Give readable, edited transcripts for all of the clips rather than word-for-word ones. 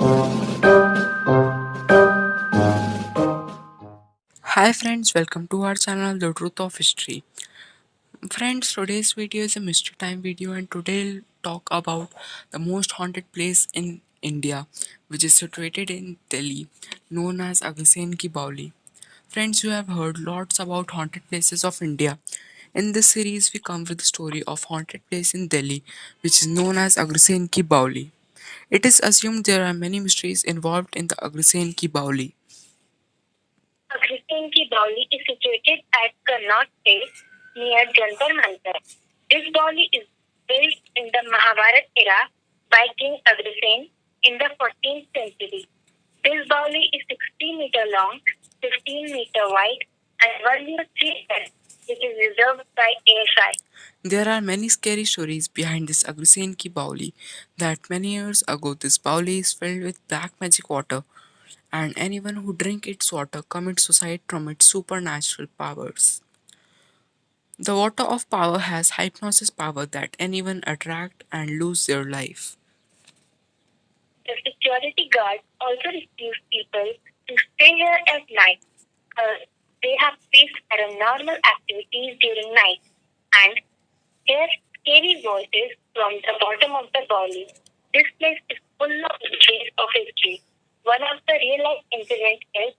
Hi friends, welcome to our channel The Truth of History. Friends, today's video is a mystery time video and today we'll talk about the most haunted place in India, which is situated in Delhi, known as Aghaseen Ki Baoli. Friends, you have heard lots about haunted places of India. In this series, we come with the story of haunted place in Delhi, which is known as Aghaseen Ki Baoli. It is assumed there are many mysteries involved in the Aghaseen Ki Baoli. Aghaseen Ki Baoli is situated at Connaught Place near Jantar Mantar. This baoli is built in the Mahabharat era by King Aghaseen in the 14th century. This baoli is 60-meter long, 15-meter wide, and 103 heads, which is reserved by ASI. There are many scary stories behind this Aghaseen Ki Baoli. That many years ago this baoli is filled with black magic water, and anyone who drink its water commits suicide from its supernatural powers. The water of power has hypnosis power that anyone attract and lose their life. The security guards also refuse people to stay here at night because they have faced paranormal activities during night and hear scary voices from the bottom of the baoli. This place is full of mysteries of history. One of the real life incidents is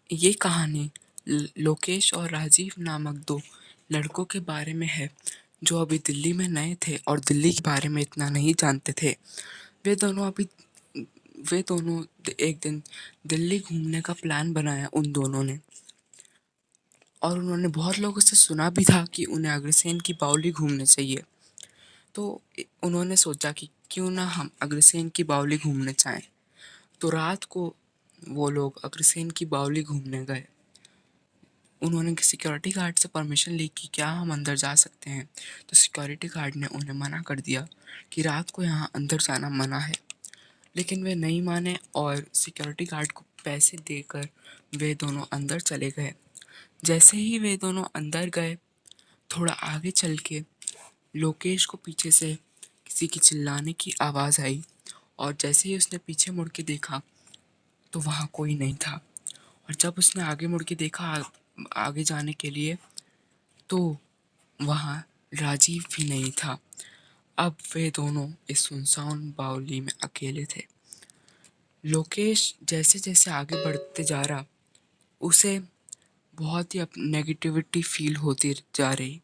ये कहानी लोकेश और राजीव नामक दो लड़कों के बारे में है जो अभी दिल्ली में नए थे और दिल्ली के बारे में इतना नहीं जानते थे। वे दोनों एक दिन दिल्ली घूमने का प्लान बनाया उन दोनों ने, और उन्होंने बहुत लोगों से सुना भी था कि उन्हें अग्रसेन की बावली घूमने चाहिए। तो उन्होंने सोचा कि क्यों ना हम अग्रसेन की बावली घूमने जाएं। तो रात को वो लोग अग्रसेन की बावली घूमने गए। उन्होंने सिक्योरिटी गार्ड से परमिशन ली कि क्या हम अंदर जा सकते हैं। तो सिक्योरिटी गार्ड ने उन्हें मना कर दिया कि रात को यहाँ अंदर जाना मना है, लेकिन वे नहीं माने और सिक्योरिटी गार्ड को पैसे देकर वे दोनों अंदर चले गए। जैसे ही वे दोनों अंदर गए, थोड़ा आगे चल के लोकेश को पीछे से किसी की चिल्लाने की आवाज़ आई, और जैसे ही उसने पीछे मुड़ के देखा तो वहाँ कोई नहीं था। और जब उसने आगे मुड़ के देखा आगे जाने के लिए, तो वहाँ राजीव भी नहीं था। अब वे दोनों इस सुनसान बावली में अकेले थे। लोकेश जैसे जैसे आगे बढ़ते जा रहा, उसे बहुत ही नेगेटिविटी फील होती जा रही,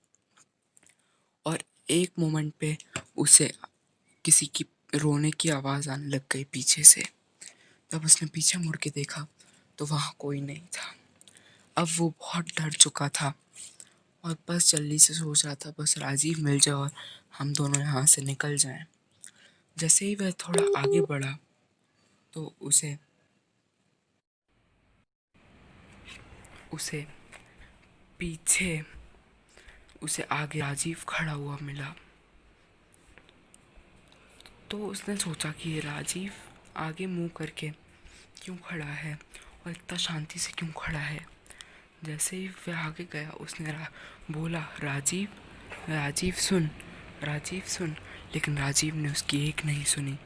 और एक मोमेंट पे उसे किसी की रोने की आवाज़ आने लग गई पीछे से। तब उसने पीछे मुड़ के देखा तो वहाँ कोई नहीं था। अब वो बहुत डर चुका था और बस जल्दी से सोच रहा था बस राजीव मिल जाए और हम दोनों यहाँ से निकल जाएं। जैसे ही वह थोड़ा आगे बढ़ा तो उसे पीछे उसे आगे राजीव खड़ा हुआ मिला। तो उसने सोचा कि ये राजीव आगे मुंह करके क्यों खड़ा है और इतना शांति से क्यों खड़ा है। जैसे ही वह आगे गया उसने बोला, राजीव राजीव सुन, राजीव सुन। लेकिन राजीव ने उसकी एक नहीं सुनी।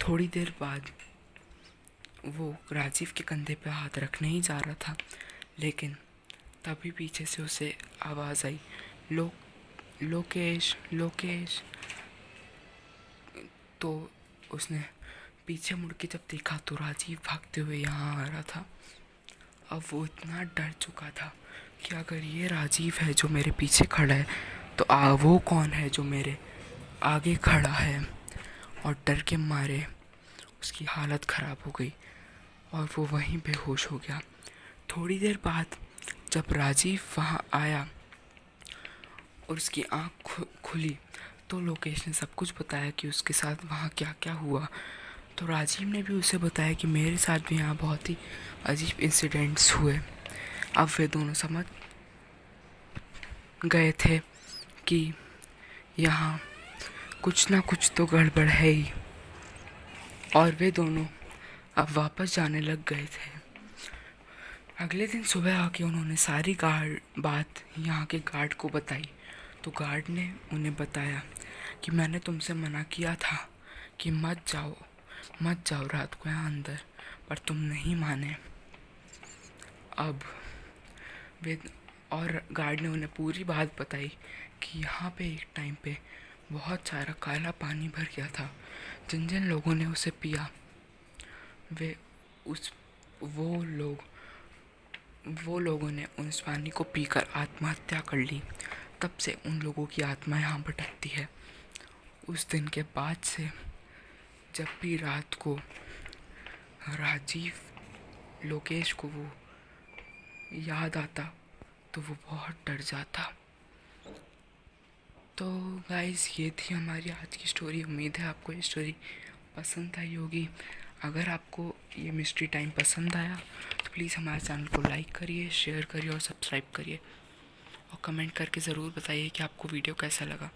थोड़ी देर बाद वो राजीव के कंधे पे हाथ रखने ही जा रहा था, लेकिन तभी पीछे से उसे आवाज़ आई, लोकेश लोकेश। तो उसने पीछे मुड़ के जब देखा तो राजीव भागते हुए यहाँ आ रहा था। अब वो इतना डर चुका था कि अगर ये राजीव है जो मेरे पीछे खड़ा है तो वो कौन है जो मेरे आगे खड़ा है। और डर के मारे उसकी हालत ख़राब हो गई और वो वहीं बेहोश हो गया। थोड़ी देर बाद जब राजीव वहाँ आया और उसकी आँख खुली तो लोकेश ने सब कुछ बताया कि उसके साथ वहाँ क्या क्या हुआ। तो राजीव ने भी उसे बताया कि मेरे साथ भी यहाँ बहुत ही अजीब इंसिडेंट्स हुए। अब वे दोनों समझ गए थे कि यहाँ कुछ ना कुछ तो गड़बड़ है ही, और वे दोनों अब वापस जाने लग गए थे। अगले दिन सुबह आके उन्होंने सारी बात यहाँ के गार्ड को बताई। तो गार्ड ने उन्हें बताया कि मैंने तुमसे मना किया था कि मत जाओ, मत जाओ रात को यहाँ अंदर, पर तुम नहीं माने। अब वे और गार्ड ने उन्हें पूरी बात बताई कि यहाँ पे एक टाइम पे बहुत सारा काला पानी भर गया था। जिन जिन लोगों ने उसे पिया वे उस वो लोगों ने उस पानी को पीकर आत्महत्या कर ली। तब से उन लोगों की आत्मा यहाँ भटकती है। उस दिन के बाद से जब भी रात को राजीव लोकेश को वो याद आता तो वो बहुत डर जाता। तो गाइस, ये थी हमारी आज की स्टोरी। उम्मीद है आपको ये स्टोरी पसंद आई होगी। अगर आपको ये मिस्ट्री टाइम पसंद आया तो प्लीज़ हमारे चैनल को लाइक करिए, शेयर करिए और सब्सक्राइब करिए, और कमेंट करके ज़रूर बताइए कि आपको वीडियो कैसा लगा।